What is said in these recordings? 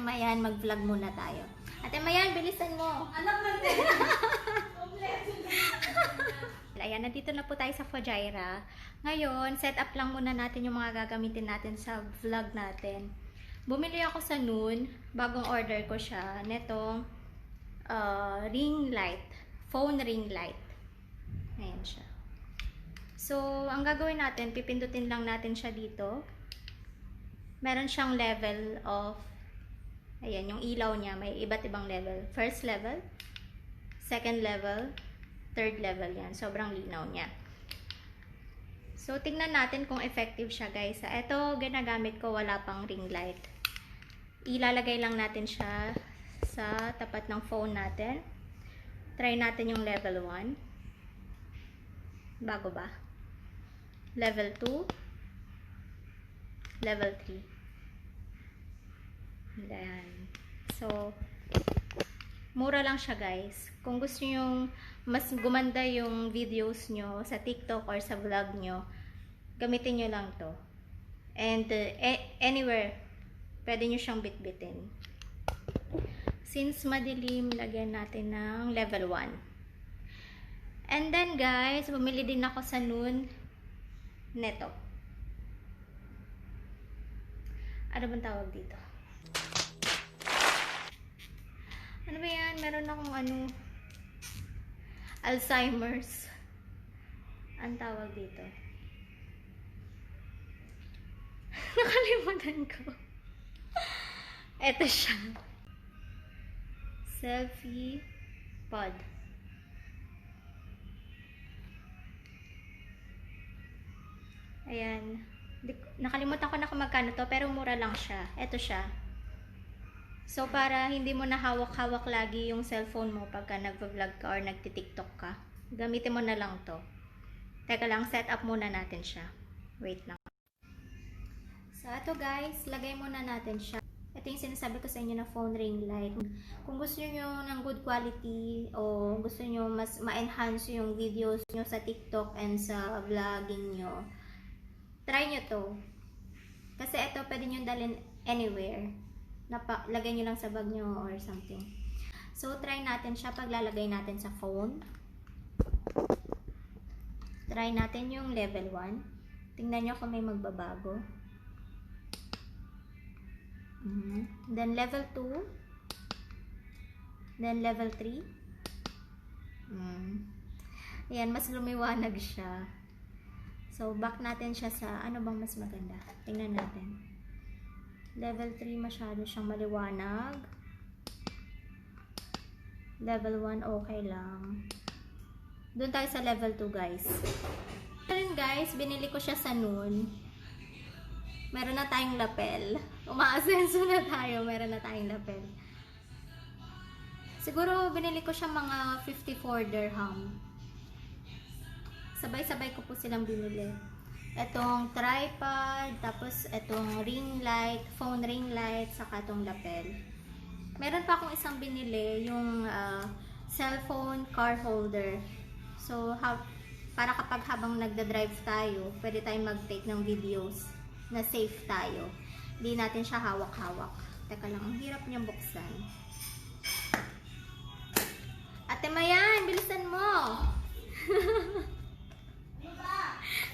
Mayan, mag-vlog muna tayo. Ate Mayan, bilisan mo. Anak natin. Ayan, nandito na po tayo sa Fujairah. Ngayon, set up lang muna natin yung mga gagamitin natin sa vlog natin. Bumili ako sa noon, bagong order ko siya, netong ring light, phone ring light. Ayan siya. So, ang gagawin natin, pipindutin lang natin siya dito. Meron siyang level of, ayan, yung ilaw niya, may iba't ibang level. First level, second level, third level yan. Sobrang linaw niya. So, tignan natin kung effective siya, guys. Ito, ginagamit ko, wala pang ring light. Ilalagay lang natin siya sa tapat ng phone natin. Try natin yung level 1. Bago ba? Level 2. Level 3. Ayan. So, mura lang siya, guys. Kung gusto nyo mas gumanda yung videos nyo sa TikTok or sa vlog nyo, gamitin nyo lang to. And anywhere, pwede nyo siyang bitbitin. Since madilim, lagyan natin ng level 1. And then, guys, bumili din ako sa noon neto. Ano bang tawag dito? Ano ba yan? Meron akong Alzheimer's. Ang tawag dito. Nakalimutan ko. Ito siya. Selfie pod. Ayan. Nakalimutan ko na kung magkano to, pero mura lang siya. Ito siya. So, para hindi mo na hawak-hawak lagi yung cellphone mo pagka nagpa-vlog ka or nagti-tiktok ka, gamitin mo na lang to. Teka lang, set up muna natin siya. Wait lang. So, ito guys, lagay muna natin siya. Ito yung sinasabi ko sa inyo na phone ring light. Kung gusto nyo ng good quality o gusto nyo mas ma-enhance yung videos nyo sa TikTok and sa vlogging nyo, try nyo to. Kasi ito pwede nyo dalhin anywhere. Lagay nyo lang sa bag nyo or something. So, try natin siya paglalagay natin sa phone. Try natin yung level 1. Tingnan nyo kung may magbabago. Then level 2. Then level 3. Ayan, mas lumiwanag siya. So, back natin siya sa ano bang mas maganda. Tingnan natin. Level 3 masyado siyang maliwanag. Level 1 okay lang. Doon tayo sa level 2, guys. Ayun, guys, binili ko siya sa noon. Meron na tayong lapel. Umaasenso na tayo, meron na tayong lapel. Siguro binili ko siya mga 54 dirham. Sabay-sabay ko po silang binili. Etong tripod, tapos etong ring light, phone ring light, saka etong lapel. Meron pa akong isang binili, yung cellphone car holder. So, para kapag habang nagda-drive tayo, pwede tayong mag-take ng videos na safe tayo. Hindi natin siya hawak-hawak. Teka lang, ang hirap niyang buksan. Ate Mayan, bilisan mo!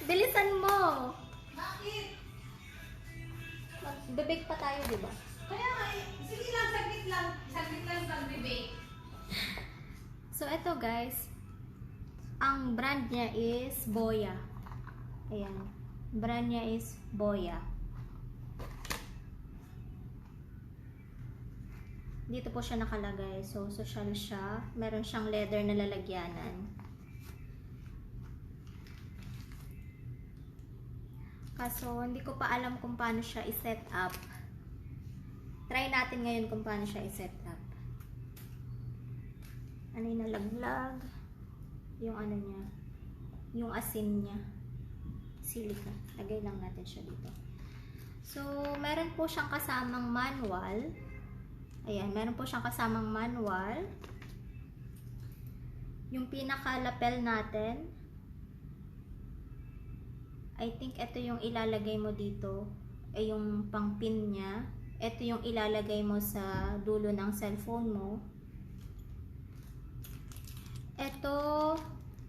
Bilisan mo! Bakit? Magbibig pa tayo, diba? Kaya nga, sige lang, saglit lang. Saglit lang pagbibig. So, ito guys, ang brand niya is Boya. Ayan. Brand niya is Boya. Dito po siya nakalagay. So, social siya. Meron siyang leather na lalagyanan. Kaso, hindi ko pa alam kung paano siya i-set up. Try natin ngayon kung paano siya i-set up. Ano yung nalaglag? Yung ano niya. Yung asin niya. Silica. Lagay lang natin siya dito. So, meron po siyang kasamang manual. Ayan, meron po siyang kasamang manual. Yung pinaka-lapel natin. I think ito yung ilalagay mo dito. Ay yung pang pin niya. ito yung ilalagay mo sa dulo ng cellphone mo. Ito,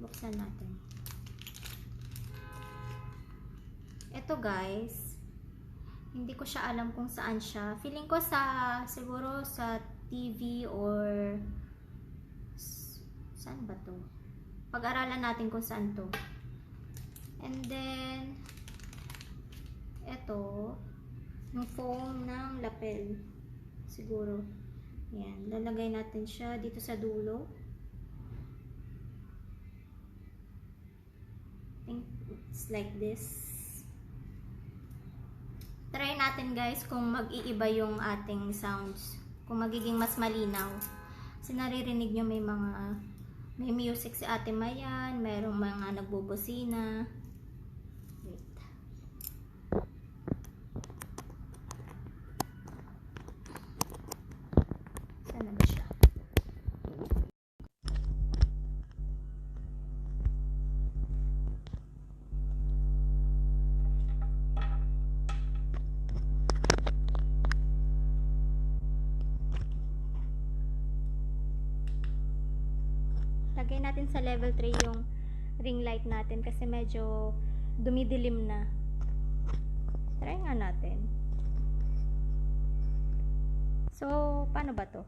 buksan natin. Ito guys, hindi ko siya alam kung saan siya. Feeling ko siguro sa TV or saan ba to? Pag-aralan natin kung saan to. And then, ito, yung foam ng lapel. Siguro. Yan. Lalagay natin siya dito sa dulo. I think it's like this. Try natin guys kung mag-iiba yung ating sounds. Kung magiging mas malinaw. Kasi naririnig nyo may music si Ate Mayan. Mayroong mga nagbubusina. Sana ba siya? Lagay natin sa level 3 yung ring light natin kasi medyo dumidilim na. Try nga natin. So, paano ba to?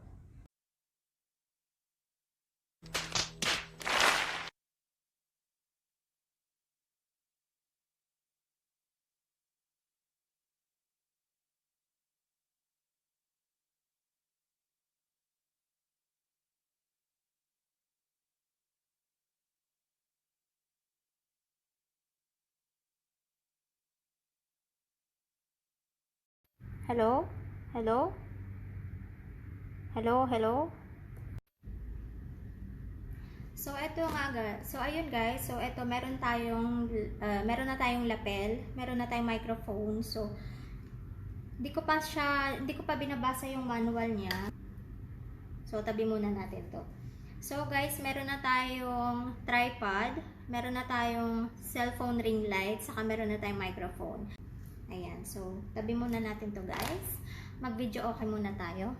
Hello? Hello? Hello? Hello? So, ito nga guys. So, ayun guys. So, ito, meron na tayong lapel. Meron na tayong microphone. So, hindi ko pa binabasa yung manual niya. So, tabi muna natin to. So, guys, meron na tayong tripod. Meron na tayong cellphone ring light. Saka meron na tayong microphone. Ayan. So, tabi muna natin to guys. Mag-video okay muna tayo.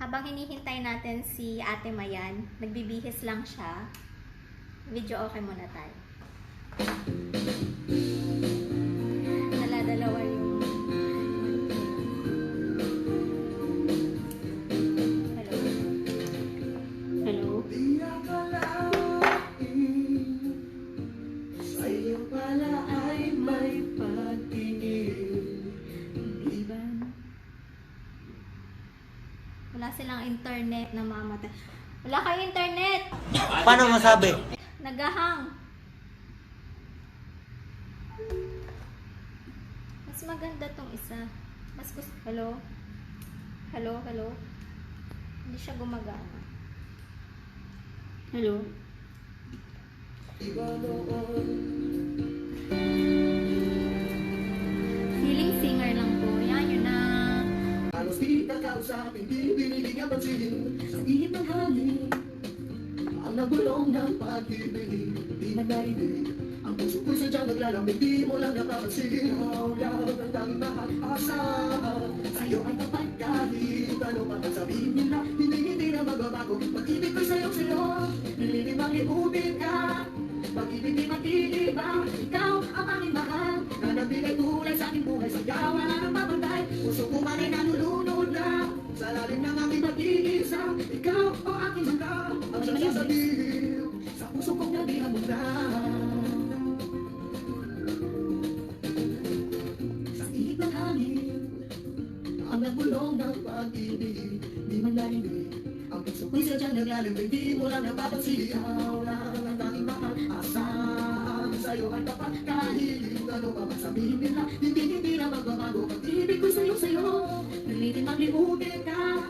Habang hinihintay natin si Ate Mayan, nagbibihis lang siya. Video okay muna tayo. Dala-dalawa yung hello. Sa'yo pala ay may pagtingin. Wala silang internet na mamatay. Wala kayong internet! Paano masabi? Nagahang. Mas maganda tong isa. Mas gusto. Hello? Hello? Hello? Hindi siya gumagana. Hello? Feeling singer lang po. Yan, yun na. Halos di kakausapin, di biniling ang pansin. Sa ihip ng hangin, ang nagulong ng pag-ibig. Di na narinig, ang puso ko'y sadyang naglalamig. Di mo lang napapansin. Ikaw lang ang tanging makakaasahan. Sa'yo ang tapat kahit ano pa ang sabihin nila. Hindi na magbabago. Pag-ibig ko'y sa'yo. Nililimang iubig ka. Pag-ibig di matitibang. Ikaw ang aming mahal. Na nagbigay kulay sa aking buhay. Sa'yo wala nang mapantay. Puso ko man ay nanulunod na. Sa lalim ng aking pag-iisang. Ikaw o aking mangga. Ang siyang sasabihin. Sa puso kong nabihamog na. Sa ihip ng hangin. Ang nagbulong ng pag-ibig. Di man narinig. Ang puso ko'y sadyang naglalamig. Di mo lang napapansin. Ikaw lang ang tanging makakaasahan. Sa'yo ay tapat kahit ano pa masabihin nila. Hindi na magbabago. Pag-ibig ko'y sa'yo. Nalitin magliubig ka.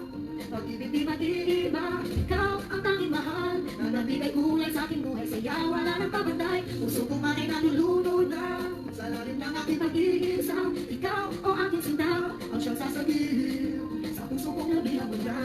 Pag-ibig di matiiba. Ikaw ang tanging mahal. Na nabigay kulay sa aking buhay. Sa'yo wala nang pabantay. Puso ko man ay nanulunod na. Sa lalim ng aking pag-iisang. Ikaw o aking sinta. Ang siyang sasabihin. Sa puso kong nabihamog na.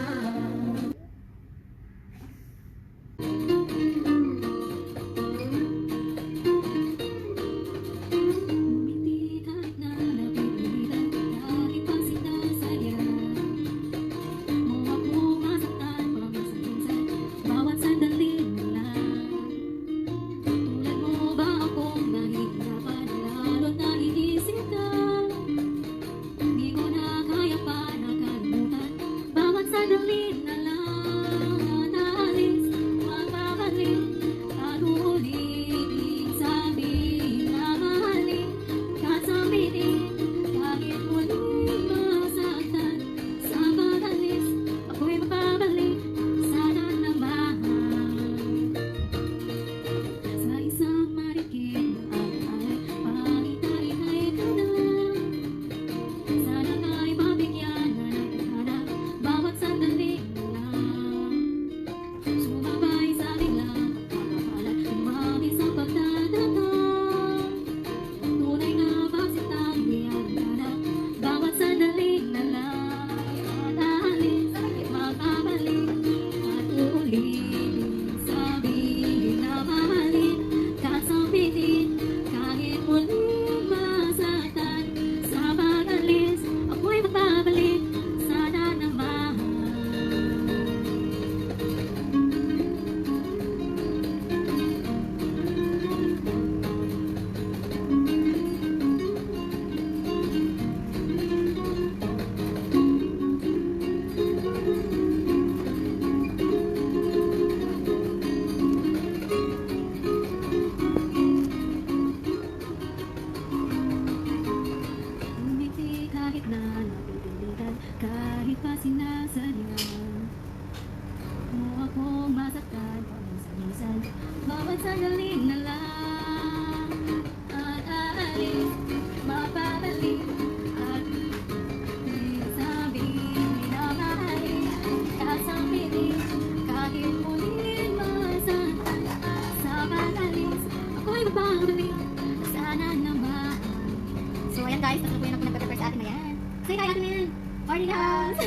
Morning, house!